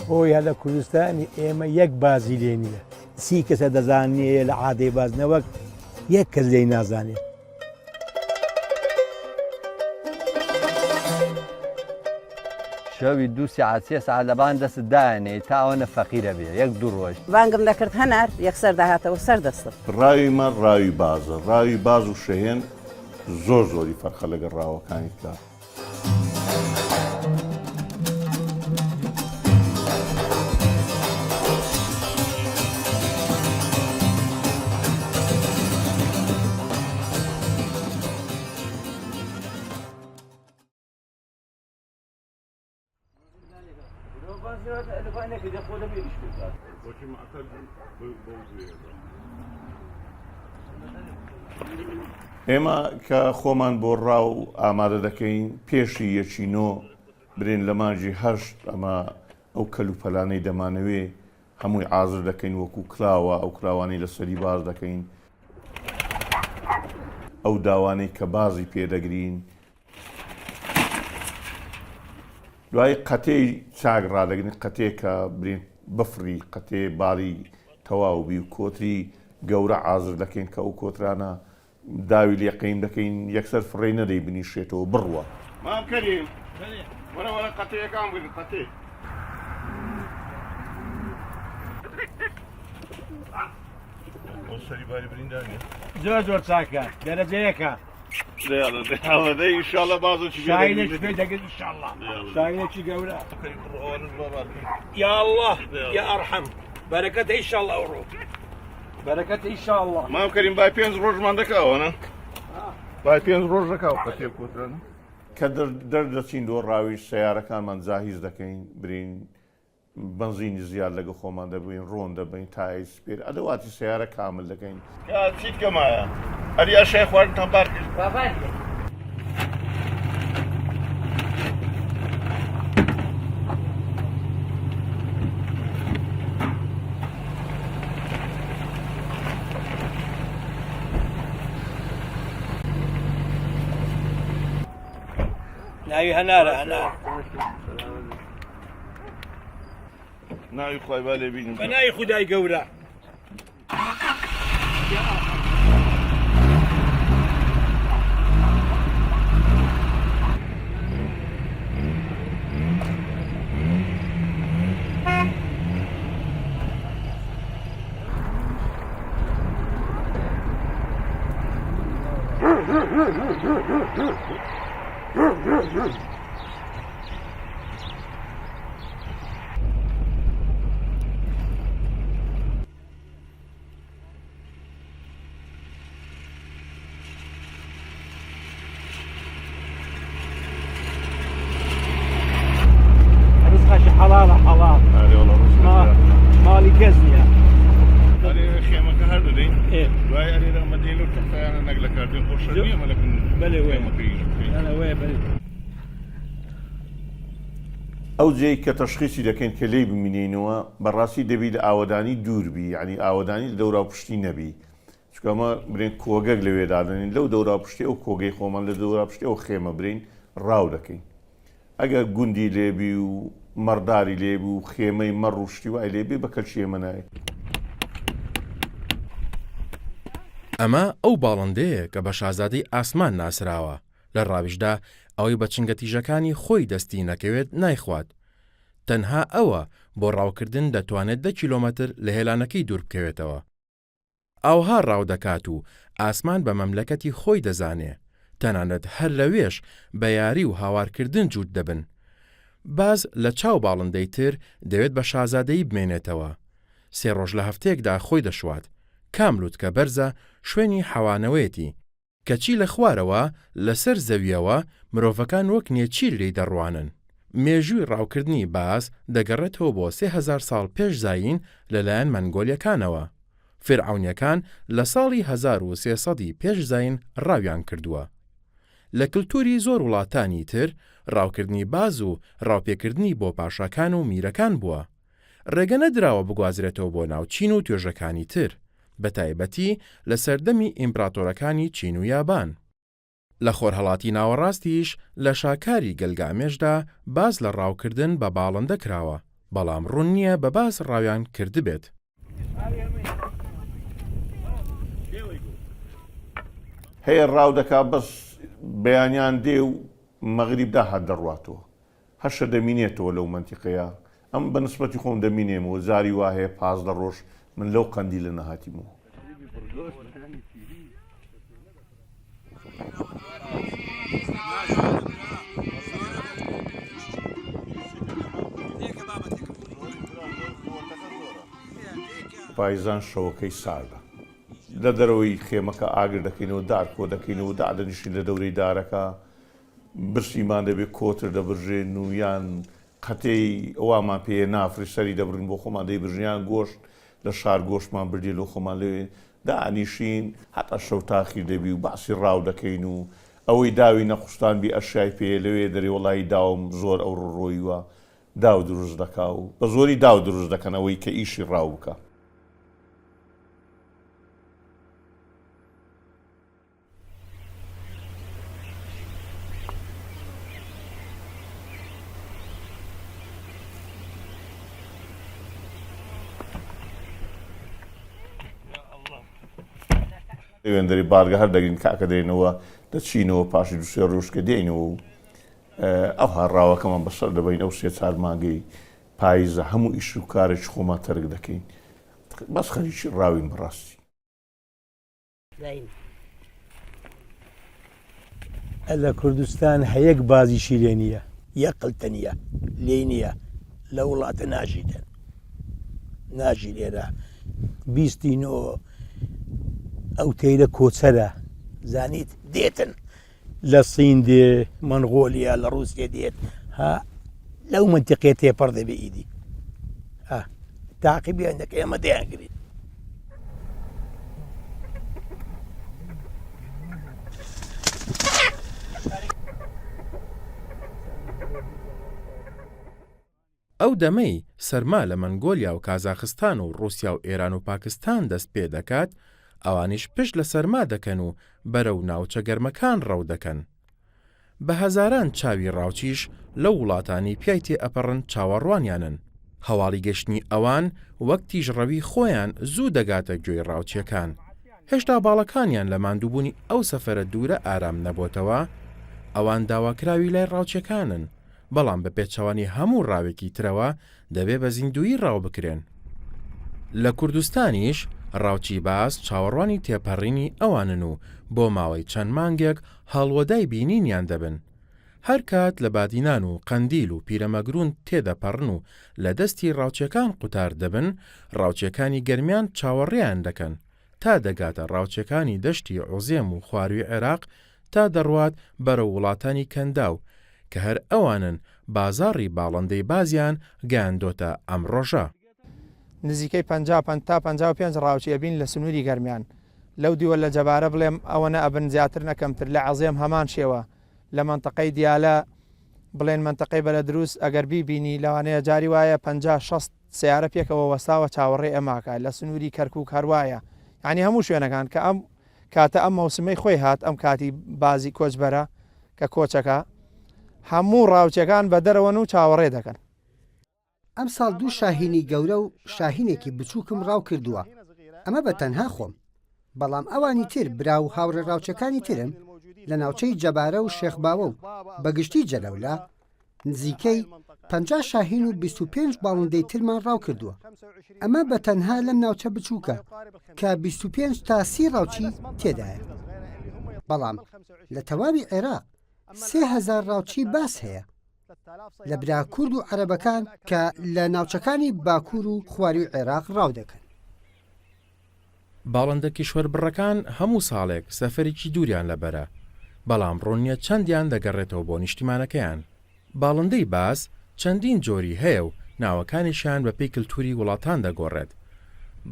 خۆی هە لە کوردستانی ئێمە یەک بازی لێ نییە، سی کەسە دەزانێت لە عادەی بازنەوەک یەک کەس لێی نازانێت. شەوی 2 ساعت 3 ساعت لەبان دەست دایانێ تا ئەوەنە فەقیرە بێ یەک دوو ڕۆژ بانگم دەکرد هەنار یەکسەر داهاتەوە سەر دەستم. ڕاویمە ڕاوی بازە، ڕاوی باز و شەهێن زۆری فەرقە لەگەڵ ڕاوەکانی تر. ئێمە کە خۆمان بۆ ڕاو ئامادە دەکەین پێشی یەچینۆ برێن لە مانجی هەشت ئەمە ئەو کەلوپەلانەی دەمانەوێ هەمووی ئازر دەکەین وەکو کلاوە ئەو کلاوانەی لەسەری باز دەکەین ئەو داوانەی کە بازی پێدەگرین دوای قەتەی چاک ڕادەگرین قەتێک کە برین بفری قەتێ باری تەواوبی و کۆتری گەورە ئازر دەکەین کە ئەو کۆترانە داوی لێقین دەکەین یەکسەر فڕێ نەدەی بنیشێتەوە بڕوە. مام کەریم وەرە قەتەیەکان بگرن قەتێ. سەری باری بریندانێ زۆر چاکە دەرەجەیەکە دەی ئینشاڵڵا بازۆکی شاهینێکی پێ دەگرن ئینشاڵڵا شاهینێکی گەورە. یا الله یا ئەرحەم بەرەکەتە ئینشاڵڵا ئەوڕۆ بەرەکەتە ئینشاڵڵا. مام کەریم بای 5 ڕۆژمان دەکەوە بای 5 ڕۆژ دەکاو قەتێ کۆترانە کە دەردەچین دۆ ڕاوی سیارەکانمان جاهیز دەکەین برین بنزینی زیاد لەگە خۆمان دەبین ڕۆن دەبین تای سپێر ئەدەواتی سیارە کامل دەکەین. چیت کەمایە ئەریا شای خواردنتان بار کرد. ناوی هەنارە هەنار ناوی خوای با لێ بینم بە ناوی خودای گەورە. حەڵاڵە حەڵاڵ ماڵی کەس نییە. خێمەکە هەر دەدەین دوای ئەرێرەمە دێن و تەختەیانە نەک لە کاردێن خۆش نییە مەلەکن ئەو جێی کە تەشخیصی دەکەین کە لێی بمینینەوە بەڕاستی دەبی لە ئاوەدانی دووربی یعنی ئاوەدانی لە دەورا پشتی نەبی چکەمە برین کۆگەک لەوێدادنین لەو دەورا پشتی ئەو کۆگەی خۆمان لە دەورا پشتی ئەو خێمە برین ڕاو دەکەین. ئەگەر گوندی لێبی و مەڕداری لێبی و خێمەی مەڕ و شتی وای لێبێ بە کەلچیەمە نایێت. ئەمە ئەو باڵندەیە کە بە شازادەی ئاسمان ناسراوە لە ڕاویشدا ئەوەی بە چنگەتیژەکانی خۆی دەستی نەکەوێت نایخوات. تەنها ئەوە بۆ ڕاوکردن دەتوانێت 10 کیلۆمەتر لە هێلانەکەی دوور بکەوێتەوە. ئاوها ڕاو دەکات و ئاسمان بە مەملەکەتی خۆی دەزانێ تەنانەت هەر لەوێش بە یاری و هاوارکردن جووت دەبن. باز لە چاو باڵندەی تر دەوێت بە شازادەیی بمێنێتەوە. 3 ڕۆژ لە هەفتەیەکدا خۆی دەشوات. کاملوت کە بەرزە شوێنی حەوانەوەیەتی کەچی لە خوارەوە لەسەر زەویەوە مرۆڤەکان وەک نێچیر لێی دەڕوانن. مێژووی ڕاوکردنی باز دەگەڕێتەوە بۆ 3000 ساڵ پێش زاین لەلایەن مەنگۆلیەکانەوە. فرعونیەکان لە ساڵی 1300 پێش زاین ڕاویان کردووە. لە کللتوری زۆر وڵاتانی تر ڕاوکردنی باز و ڕاوپێکردنی بۆ پاشاکان و میرەکان بووە. ڕێگە نەدراوە بگوازرێتەوە بۆ ناو چین و توێژەکانی تر بە تایبەتی لە سەردەمی ئیمپراتۆرەکانی چین و یابان. لە خۆرهەڵاتی ناوەڕاستیش لە شاکاری گەلگامێشدا باز لە ڕاوکردن بە باڵندە کراوە، بەڵام ڕوون نییە بە باز ڕاویان کردبێت. هەیە ڕاو دەکا بەس بەیانیان دێ و مەغریبدا هات دەڕواتەوە، هەشە دەمینێتەوە لەو منتیقەیە. ئەم بە نسبەتی خۆم دەمینێمەوە، زاری وا هەیە 15 ڕۆژ من لەو قەندی لە نەهاتیمەوە. پایزان شەوەکەی ساردە لە دەرەوەی خێمەکە ئاگر دەکەینەوە، دار کۆ دەکەینەوە، دادەنیشین لە دەورەی دارەکە، برسیمان دەبێت کۆتر دەبژێن و یان قەتەی ئەووامان پێ نافری سەری دەبرن بۆ خۆمان دەیبژیان گۆشت لە شار گۆشتمان بردێ لە خۆمان لەوێ دانیشین هەتا شەو تاخیر دەبی و باسی ڕاو دەکەین و ئەوەی داوی نەخستان بی ئەشای پێ لەوێ دەرێ وڵی داوم زۆر ئەو ڕۆیوە داو دروست دەکا و بە زۆری داو دروست دەکەن ئەوەی کە ئیشی ڕاو بکە. وێندەری بارگە هەر دەگرین کاکە دێنەوە دەچینەوە پاشی دوسێ ڕۆژکە دێنەوە و ئەو هەڕاوەکەمان بەسەر دەبین ئەو 3-4 مانگەی پاییزە هەموو ئیش و کارێکی خۆمان تەرک دەکەین بەس خەریکی ڕاوین بەڕاستی. لە کوردستان هەیەک بازیشی لێ نییە، یەقلتە نییە لێ نییە لە وڵاتە ناژیدن ناژی لێرە بیستینەوە ئەو تێیدە کۆچەرە زانیت دێتن لە سین دێ مەنغۆلیا لە ڕووسیا دێت ها لەو منتیقێ تێپەڕ دەبێ ئیدی تاقیبیان دەکە ئێمە دەیانگرین. ئەو دەمەی سەرما لە مەنگۆلیا و کازاخستان و ڕووسیا و ئێران و پاکستان دەست پێ دەکات، ئەوانیش پشت لە سەرما دەکەن و بەرەو ناوچە گەرمەکان ڕەو دەکەن. بە هەزاران چاوی ڕاوچیش لەو وڵاتانی پیای تێ ئەپەڕن چاوەڕوانیانن. هەواڵی گەشتنی ئەوان وەک تیژڕەوی خۆیان زوو دەگاتە گوێی ڕاوچیەکان. هێشتا باڵەکانیان لە ماندووبوونی ئەو سەفەرە دوورە ئارام نەبۆتەوە، ئەوان داواکراوی لای ڕاوچیەکانن، بەڵام بە پێچەوانی هەموو ڕاوێکی ترەوە دەبێ بە زیندوی ڕاو بکرێن. لە کوردستانیش ڕاوچی باس چاوەڕوانی تێپەڕینی ئەوانن و بۆ ماوەی چەند مانگێک هەڵوەدای بینینیان دەبن. هەر کات لە بادینان و قەندیل و پیرەمەگرون تێدەپەڕن و لە دەستی ڕاوچیەکان قوتار دەبن، ڕاوچیەکانی گەرمیان چاوەڕێیان دەکەن تا دەگاتە ڕاوچیەکانی دەشتی عوزێم و خواروی عێراق تا دەڕوات بەرە وڵاتانی کەنداو کە هەر ئەوانن بازاڕی باڵندەی بازیان گەیاندۆتە ئەم ڕۆژە. نزیکەی 50 تا 55 ڕاوچیە بین لە سنووری گەرمیان لەو دیوە لە جەبارە بڵێم ئەوەنە ئەبن زیاتر نەکەمتر لە عەزێم هەمان شێوە لە منتەقەی دیالە بڵێن منتەقەی بەلە دروست ئەگەر بیبینی لەوانەیە جاری وایە 50-60 سیارە پێکەوە وەساوە چاوەڕێ ئەماکە لە سنووری کەرکووک هەروایە، یعنی هەموو شوێنەکان کە ئەم کاتە ئەم مەوسمەی خۆی هات ئەم کاتی بازی کۆچبەرە کە کۆچەکە هەموو ڕاوچەکان بە دەرەوەن و چاوەڕێ دەکەن. ئەم ساڵ 2 شاهینی گەورە و شاهینێکی بچووکم ڕاو کردووە، ئەمە بە تەنها خۆم، بەڵام ئەوانی تر برا و هاوڕێ ڕاوچەکانی ترم لە ناوچەی جەبارە و شێخباوە و بەگشتی جەلەولا نزیکەی 50 شاهین و 25 باڵندەی ترمان ڕاو کردووە. ئەمە بە تەنها لەم ناوچە بچووکە کە 25 تا 30 ڕاوچی تێدایە، بەڵام لە تەواوی عێراق 3000 ڕاوچی باس هەیە لە برا کورد و عەرەبەکان کە لە ناوچەکانی باکوور و خواروی عێراق ڕاو دەکەن. باڵندە کیشوەربڕەکان هەموو ساڵێک سەفەرێکی دووریان لەبەرە، بەڵام ڕۆنیە چەندیان دەگەڕێتەوە بۆ نیشتیمانەکەیان. باڵندەی باس چەندین جۆری هەیە و ناوەکانیشیان بە پێی کلتوری وڵاتان دەگۆڕێت،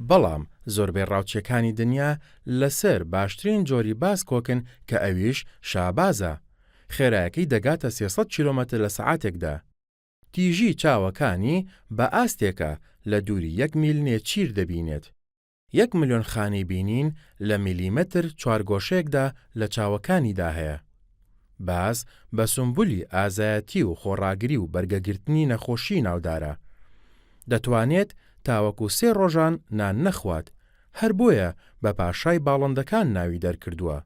بەڵام زۆربەی ڕاوچیەکانی دنیا لەسەر باشترین جۆری باس کۆکن کە ئەویش شابازە. خێرایەکەی دەگاتە 300 کیلۆمەتر لە سەعاتێکدا. تیژی چاوەکانی بە ئاستێکە لە دووری 1 میل نێچیر دەبینێت. 1 ملیۆن خانەی بینین لە میلیمەتر چوارگۆشەیەکدا لە چاوەکانیدا هەیە. باز بە سمبولی ئازایەتی و خۆڕاگری و بەرگەگرتنی نەخۆشی ناودارە. دەتوانێت تاوەکو 3 ڕۆژان نان نەخوات، هەر بۆیە بە پاشای باڵندەکان ناوی دەرکردووە.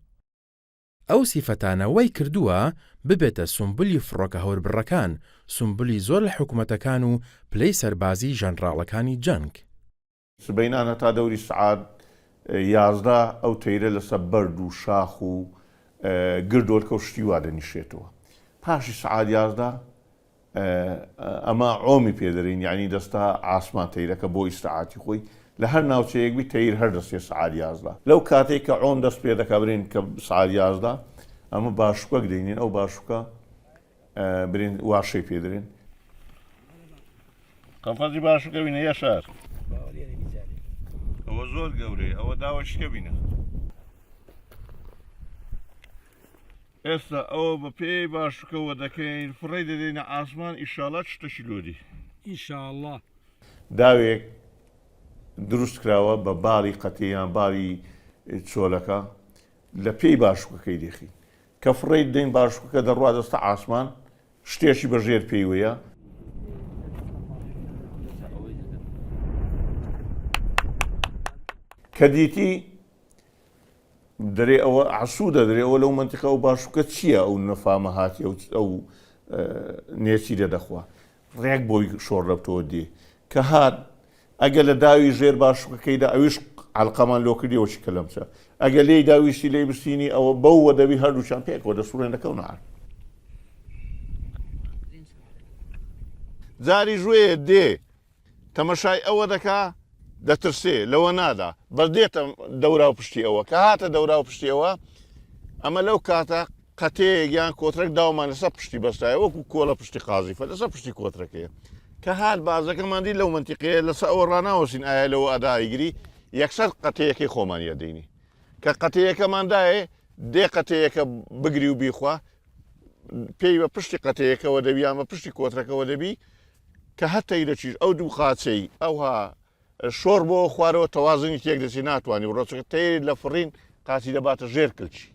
ئەو سیفەتانە وەی کردووە ببێتە سمبولی فڕۆکە هەوربڕەکان، سمبولی زۆر لە حکوومەتەکان و پلەی سەربازی ژەنڕاڵەکانی جەنگ. سبەینان هەتا دەوری سعاد 11 ئەو تەیرە لەسەر بەرد و شاخ و گردۆرکە و شتی وا دەنیشێتەوە. پاشی سعاد 11 ئەمە عۆمی پێدەرین، یعنی دەستا ئاسمان تەیرەکە بۆ ئیستعاتی خۆی لە هەر ناوچەیەکبی تەیر هەر دەستێ سعاد 11. لەو کاتێک کە عۆم دەست پێ دەکا برین کە سعاد 11 ئەمە باشووکەک دەینین، ئەو باشووکە برین واشەی پێدرێن. قەفەزی باشووکە بینە یەشار ئەوە زۆر گەورەیە، ئەوە داوە شکە بینە. ئێستا ئەوە بە پێی باشووکەوە دەکەین فڕێ دەدەینە ئاسمان ئیشاڵە شتەشی لۆدی ئینشاءڵڵا. داوێک دروست کراوە بە باڵی قەتییان باڵی چۆلەکە لە پێی باشووکەکەی دێخی کە فڕێ دەین باشووکە دەڕوا دەستە ئاسمان شتێکی بەژێر پێیوەیە. کە دیتی دەرێ ئەوە عسوودە دەرێەوە لەو منتیقە و باشووکە چییە ئەو نەفامە هاتی ئەو نێچیرە دەخوا ڕێک بۆی شۆڕەبتەوە دێ کە هات ئەگە لە داوی ژێر باشووکەکەیدا ئەویش عەلقەمان لۆ کردیەوەی کە لەمچە ئەگە لێی داویستی لێ بستینی ئەوە بەوە دەبی هەردووچان پێکەوە دەسوڕێنەکەون نار. جاری ژوێ دێ تەمەشای ئەوە دەکا دەترسێ لەوە نادا بەردێتە دەورا و پشتی ئەوە کە هاتە دەورا و پشتیەوە ئەمە لەو کاتە قەتەیەک یان کۆترێک داومان لەسەر پشتی بەستایە وەکو کۆلە پشتی قازیفە لەسەر پشتی کۆترەکەیە کە هات بازەکەماندی لەو منتیقەیە لەسەر ئەوە ڕناوەسین ئایا لەوە ئەدایگیری یەکسەر قەتەیەکەی خۆمانیە دەینی کە قەتەیەکەماندایە دێ قەتەیەکە بگری و بیخوا پێی بە پشتی قەتەیەکەوە دەبی یان بە پشتی کۆترەکەەوە دەبی کە هەتەی دەچیش ئەو دوو قاچەی ئەوها شۆڕ بۆ خوارەوە تەوازنی تێک دەچی ناتوانانی ڕۆچەکە تەیری لە فڕین قاچی دەباتە ژێر کلچی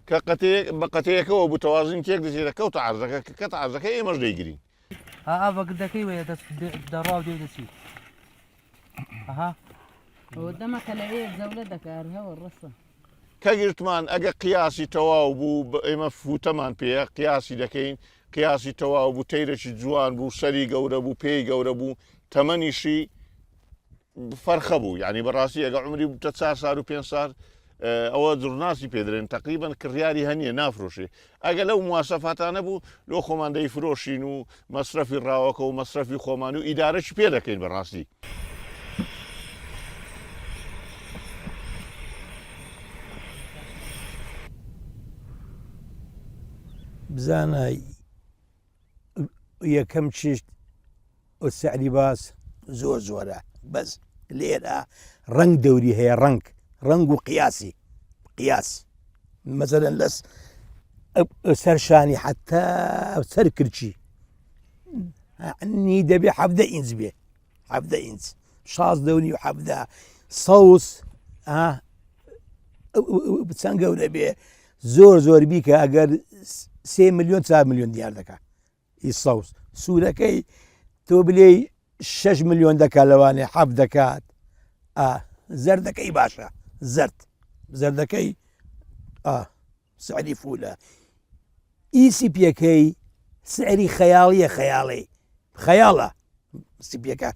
کە بە قەتەیەکەوە بوو تەوازنی تێک دەچێت دەکەوتە عەرزەکە کە کەتە عەرزەکە ئێمەش دەیگرین بەگردەکەی وەیە دەڕاو دێ دەچی دەمەکە لەوێ زەولە دەکار هەوە ڕستە کە گرتمان ئەگە قیاسی تەواو بوو ئێمە فوتەمان پێەیە قیاسی دەکەین قیاسی تەواو بوو تەیرێکی جوان بوو سەری گەورە بوو پێی گەورە بوو تەمەنیشی فەرخە بوو یعنی بەڕاستی ئەگە عمری بووتە 4 سال و 5 سال ئەوە جورناسی پێدرێن تقریبان کڕیاری هەنیە نافرۆشێ ئەگە لەو مواسەفاتانە بوو لۆ خۆمان دەیفرۆشین و مەسرەفی ڕاوەکە و مەسرەفی خۆمان و ئیدارەی پێ دەکەین بەڕاستی. بزانە یەکەم چشت سعری باس زۆر زۆرە بەس لێرە ڕنگ دەوری هەیە ڕنگ و قیاسی قیاس مەسەلەن لەس سەرشانی حتا سەر کرچی نی دەبێ 17 ئینچ بێ 17 ئینچ 16 دەونی و 17 سەوس چەند گەورە بێ زۆر بیکە ئەگەر 3 ملیۆن 4 ملیۆن دیار دەکات ئی سەوس سوورەکەی تۆ بلێ 6 ملیۆن دەکات لەوانێ حەف دەکات زەردەکەی باشە زەردەکەی سعری فولە ئی سیپیەکەی سعری خەیاڵیە خەیاڵە سیپیەکە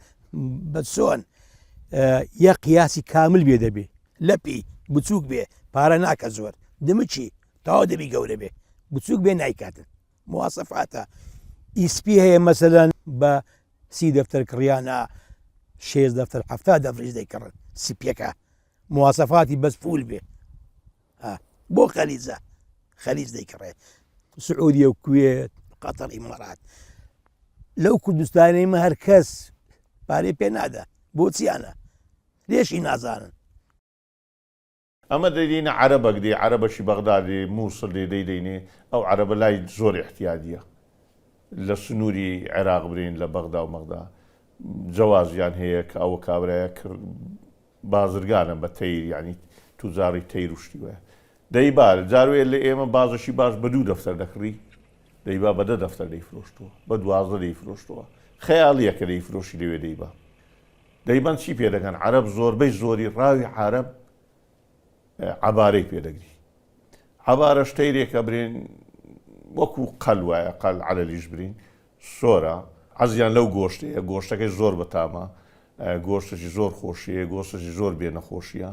بە چۆن یە قیاسی کامل بێ دەبێ لەپی بچووک بێ پارە ناکە زۆر دمچی تاوا دەبی گەورە بێ بچووک بێ نایکاتن مواسەفاتە ئیسپی هەیە مەسەلەن بە 30 دەفتەر کڕیانە 6 دەفتەر 70 دەفریش دەیکڕن سیپیەکە مواسەفاتی بەس فول بێ بۆ خەلیج دەیکڕێت سعودیە و کوێت قەتەر ئیمارات لەو کوردستانەیمە هەر کەس پارەی پێ نادا بۆچیانە لێشی نازانن ئەمە دەیدینە عەرەبەک دێ عەرەبەشی بەغدادێ مووسڵ دێ دەیدەینێ ئەو عەرەبە لای زۆر احتیادیە لە سنووری عێراق برین لە بەغدا و مەغدا جەوازیان هەیە کە ئەوە کابرایە کرد بازرگانە بە تەیر یعنی توزاری تەیر وشتی وایە دەیبار جاروێ لە ئێمە بازشی باش بە 2 دەفتەر دەکڕی دەیبا بە 10 دەفتەر دەیفرۆشتەوە بە 12 دەیفرۆشتەوە خەیاڵیە کە دەیفرۆشی لەوێ دەیبا دەیبان چی پێ دەکەن عەرەب زۆربەی زۆری ڕاوی عەرەب عەبارەی پێدەگری عەبارە شتەیرێکە برێن وەکو قەل وایە قەل عەلەلیش برین سۆرە حەزیان لەو گۆشتەیە گۆشتەکەی زۆر بەتامە گۆشتێکی زۆر خۆشیە گۆشتێکی زۆر بێنەخۆشیە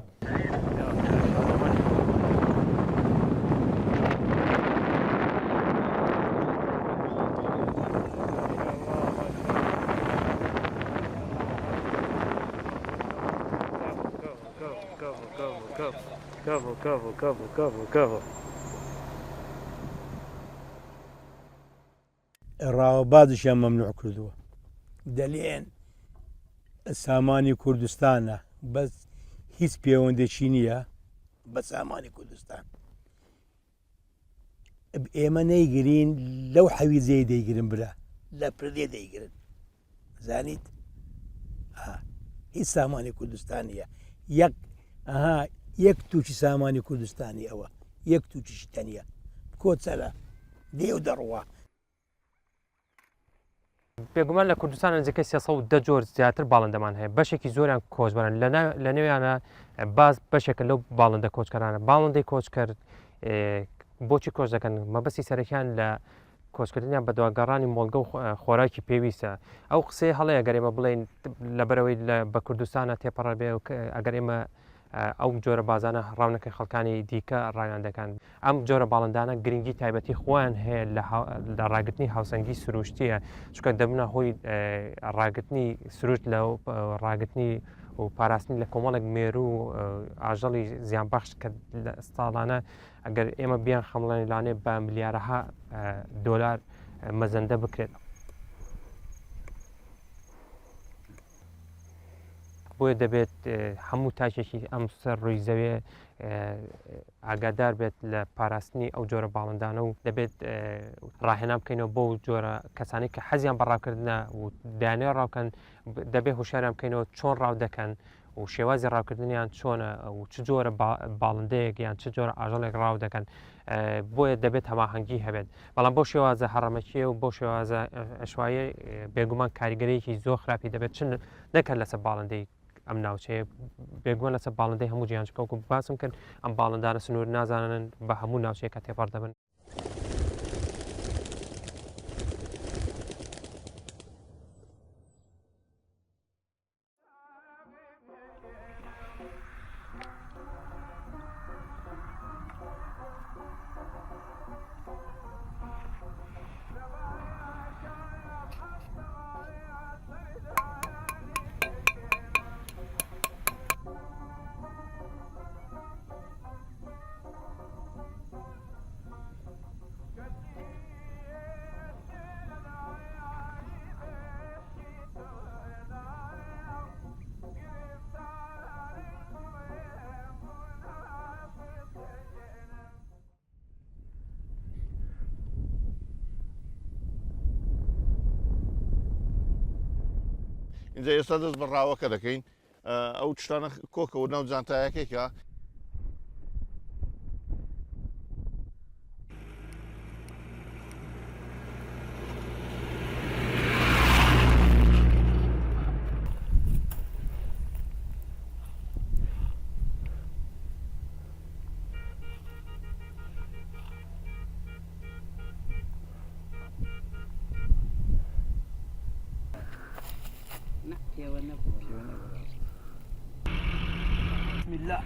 ڕاوەبازیشیان مەمنوع کردووە دەڵێن سامانی کوردستانە بەس هیچ پەیوەندێکی نییە بە سامانی کوردستان ئێمە نەیگرین لەو حەویزەی دەیگرن برا لە پردێ دەیگرن زانیت هیچ سامانی کوردستانیە یەک تووشی سامانی کوردستانی ئەوە یەک تووشیشی تەنیە کۆچەرە دێ و دەڕوە بێگومان لە کوردستان نزیکەی 310 جۆر زیاتر باڵندەمان هەیە بەشێکی زۆریان کۆچبەرن لە نێویانە باز بەشێکە لەو باڵندە کۆچکەرانە باڵندەی کۆچکەر بۆچی کۆچ دەکەن مەبەستی سەرەکیان لە کۆچکردنیان بە دواگەڕانی مۆڵگە و خۆراکی پێویستە ئەو قسەی هەڵەیە ئەگەر ئێمە بڵێن لەبەرەوەی بە کوردستانە تێپەڕە بێ و ئەگەر ئێمە ئەو جۆرە بازانە ڕاونەکەی خەڵکانی دیکە ڕایان دەکەن ئەم جۆرە باڵندانە گرنگی تایبەتی خۆیان هەیە لە ڕاگررتنی هاوسەنگی سروشتیە چکە دەبنە هۆی ڕاگررتنی سروشت لە ڕاگررتنی و پاراستنی لە کۆمەڵێک مێرو و ئاژەڵی زیانبەخش کە لە ساڵانە ئەگەر ئێمە بیان خەمڵێنی لانێ بە ملیارەها دۆلار مەزەندە بکرێت بۆیە دەبێت هەموو تاکێکی ئەم سەر ڕووی زەوێ ئاگادار بێت لە پاراستنی ئەو جۆرە باڵندانە و دەبێت ڕاهێنان بکەینەوە بۆ جۆرە کەسانی کە حەزیان بەڕاوکردنە و دایانێ ڕاوکەن دەبێت هوشیاریان بکەینەوە چۆن ڕاو دەکەن و شێوازی ڕاوکردنیان چۆنە و چ جۆرە باڵندەیەک یان چ جۆرە ئاژەڵێک ڕاو دەکەن بۆیە دەبێت هەماهەنگی هەبێت بەڵام بۆ شێوازە هەڕەمەکیە و بۆ شێوازە ئەشوایە بێگومان کاریگەریەکی زۆر خراپی دەبێت چ نەکەن لەسەر باڵندەی ئەم ناوچەیە بێگومان لەسەر باڵندەی هەموو جیانچکەوکو باسم کرد ئەم باڵندانە سنوور نازانن بە هەموو ناوچەیەکە تێپەڕ دەبن اینجا ئێستا دەست بە ڕاوەکە دەکەین ئەو شتانە کۆکەوە ناو جانتایەکێکە بسم الله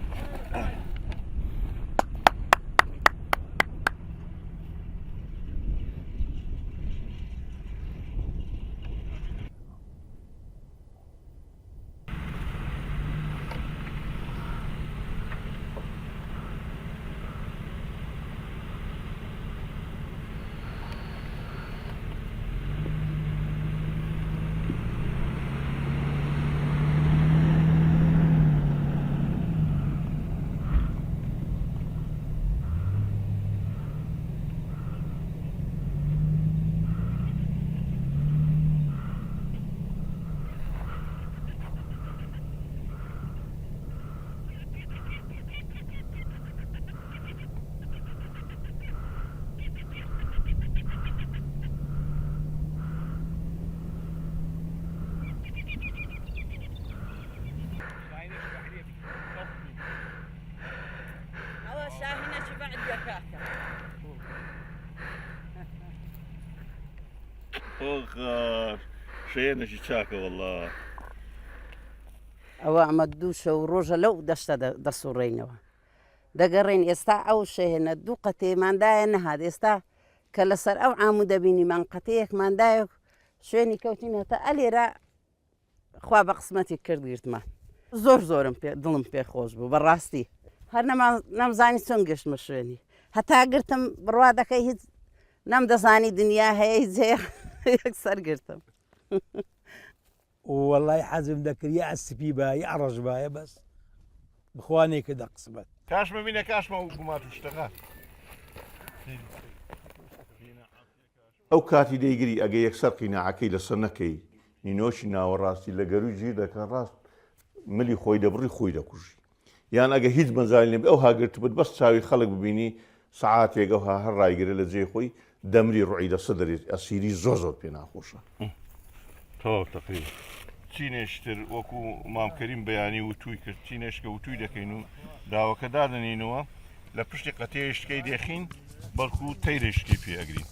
خار شەیەنەشی چاکە والله ئەوە ئەمە دوو شەو ڕۆژە لەو دەشتە دەسوڕێنەوە دەگەڕێن ئێستا ئەو شەهێنە دوو قەتێماندایە نەهات ئێستا کە لەسەر ئەو عام و دەبینیمان قەتەیەکماندایە شوێنی کەوتین هەتا ئەلێرە خوا بە قسمەتی کردگیرتمان زۆر زۆرم دڵم پێ خۆش بوو بەڕاستی هەر نەمزانی چۆن گەشتمە شوێنی هەتا گرتم بڕوا دەکەی هیچ نەم دەزانی دنیا هەیە جێ یەکسەر گرتم وەڵای حەزم دەکرد یا ئەسپی بە یا ڕەش بایە بەس بخوانێ کە دەقسمەت کاشمە بینە کاشمە و گومات و شتەکە ئەو کاتی دەیگری ئەگە یەکسەر قیناعەکەی لەسەر نەکەی نینۆشی ناوەڕاستی لە گەروی ژیر دەکەن ڕاست ملی خۆی دەبڕی خۆی دەکوژی یان ئەگە هیچ مەزای لێ ئەو هاگرت بێت بەس چاوی خەڵک ببینی سعاتێک ئەو هەر ڕایگرە لە جێ خۆی دەمری ڕوعی دەسە دەرێت ئەسیری زۆر پێ ناخۆشە تەقریبا چینێشتر وەکو مامکەریم بەیانی وتووی کرد چینێشکە وتووی دەکەین و داوەکە دادنینەوە لە پشتی قەتێشتکەی دێخین بەڵکو و تەیرێشتی پێ ئەگرین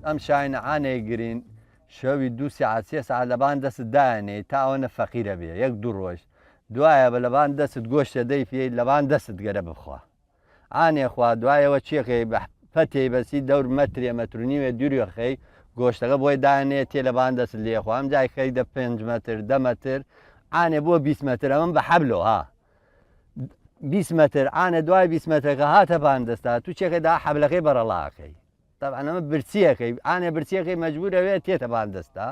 ئەم شاینەعانەی گرین شەوی 2 ساعت 3 ساعت لەبان دەست دایانێ تا ئەوەنە فەقیرە بێ 1-2 ڕۆژ دوایە بە لەبان دەست گۆشتە دەی پێی لەبان دەست گەرە بخوا ئانێ خوا دوایەوە چێخی بە پەتێ بەسی دەور مەترێ مەترونیوێ دوورێخەی گۆشتەکە بۆی دایانێ تێ لەبان دەست لێخوا ئەم جای خەی 5 مەتر 10 مەتر ئانێ بۆ 20 مەتر ئەمەم بە حەبلۆ ها 20 مەتر ئانە دوای 20 مەترەکە هاتە بان دەستا تو چێکەدا حەبلەکەی بەرەڵاکەی طبعا ئەمە برچیەکەی ئانێ برچیەکەی مەجبورەوێت تێتە بان دەستا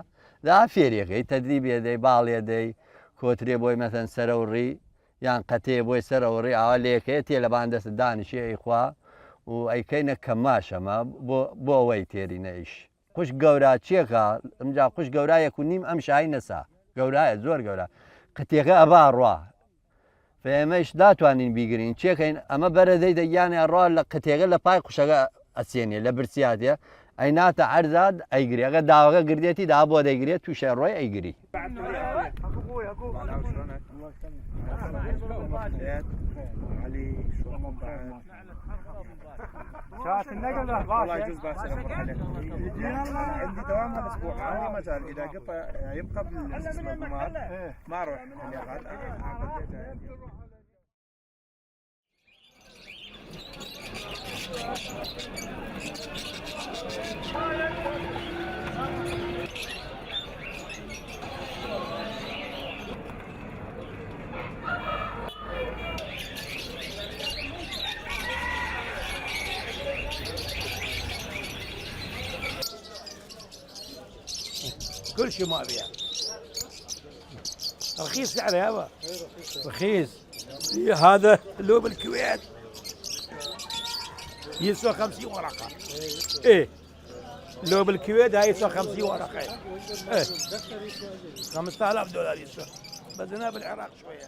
دا فێریەکەی تەدریبێ دەی باڵێ دەی کۆترێ بۆی مەتەن سەرە و ڕی یان قەتێ بۆی سەرەوە ڕێ ئاوا لێکەیە تێ لە بان دەست دانیشێ ئەیخوا و ئەیکەینە کەماشەمە بۆ ئەوەی تێری نەیش خوش گەورە چێکە ئەمجا خوش گەورایەک و نیم ئەم شای نەسا گەورایە زۆر گەورە قەتێکە ئەبا ڕوا فێمەش داتوانین بیگرین چێکەین ئەمە بەرەدەی دەیانێ ڕوا لە قەتێکە لە پای قوشەکە ئەچێنێ لە برسیاتێ ئەی ناتە عەرزاد ئەیگری ئەگە داوەکە گردێتی دا بۆ دەیگرێت تووشە ڕۆی ئەیگری عندي دوام الاسبوع عندي مجال اذا قطع يبقى بالمعلومات ما اروح كل شيء ما بيها رخيص سعره هذا رخيص هذا لو بالكويت يسوى 50 ورقة ايه لو بالكويت هاي يسوى 50 ورقة ايه $5000 يسوى بدنا بالعراق شوية